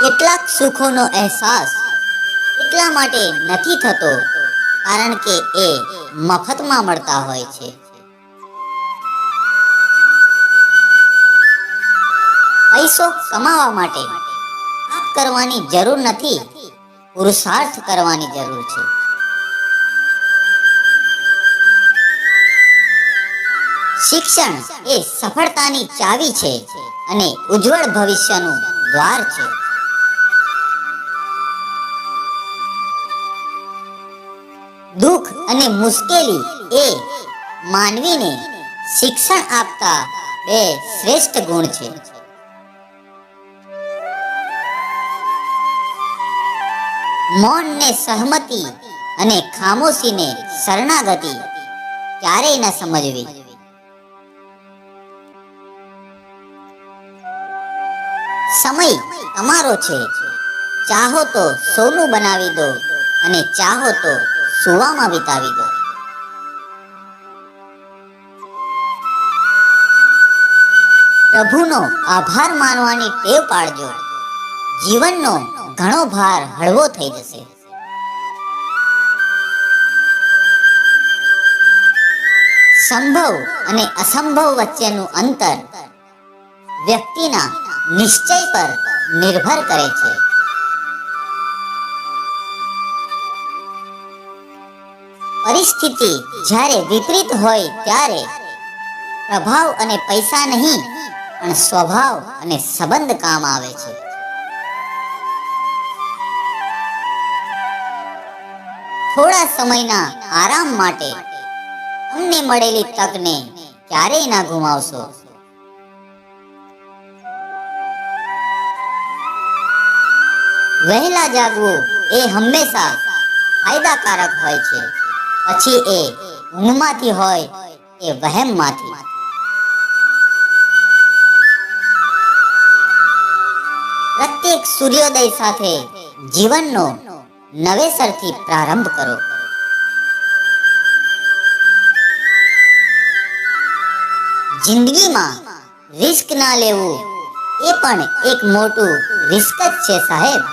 કેટલાક સુખોનો અહેસાસ એટલા માટે નથી થતો કારણ કે એ મફતમાં મળતા હોય છે. પૈસો કમાવા માટે પાપ કરવાની જરૂર નથી, પુરુષાર્થ કરવાની જરૂર છે. શિક્ષણ એ સફળતાની ચાવી છે અને ઉજ્જવળ ભવિષ્યનું દ્વાર છે. દુઃખ અને મુશ્કેલી એ માનવીને શિક્ષણ આપતા બે શ્રેષ્ઠ ગુણ છે. મૌનને સહમતિ અને ખામોશીને શરણાગતિ ક્યારેય ન સમજવી. સમય તમારો છે, ચાહો તો સોનું બનાવી દો અને ચાહો તો સુવામાં વિતાવી દો. પ્રભુનો આભાર માનવાની ટેવ પાડજો, જીવનનો ઘણો ભાર હળવો થઈ જશે. સંભવ અને અસંભવ વચ્ચેનું અંતર વ્યક્તિના નિશ્ચય પર નિર્ભર કરે છે. પરિસ્થિતિ જ્યારે વિપરીત હોય ત્યારે પ્રભાવ અને પૈસા નહીં પણ સ્વભાવ અને સંબંધ કામ આવે છે. થોડા સમયના આરામ માટે તમને મળેલી તકને ક્યારેય ના ગુમાવશો. વહેલા જાગવું એ હંમેશા ફાયદાકારક હોય છે, પછી એ ઊંઘમાંથી હોય કે વહેમમાંથી. પ્રત્યેક સૂર્યોદય સાથે જીવનનો નવેસરથી પ્રારંભ કરો. જિંદગીમાં રિસ્ક ના લેવું એ પણ એક મોટું રિસ્ક જ છે સાહેબ.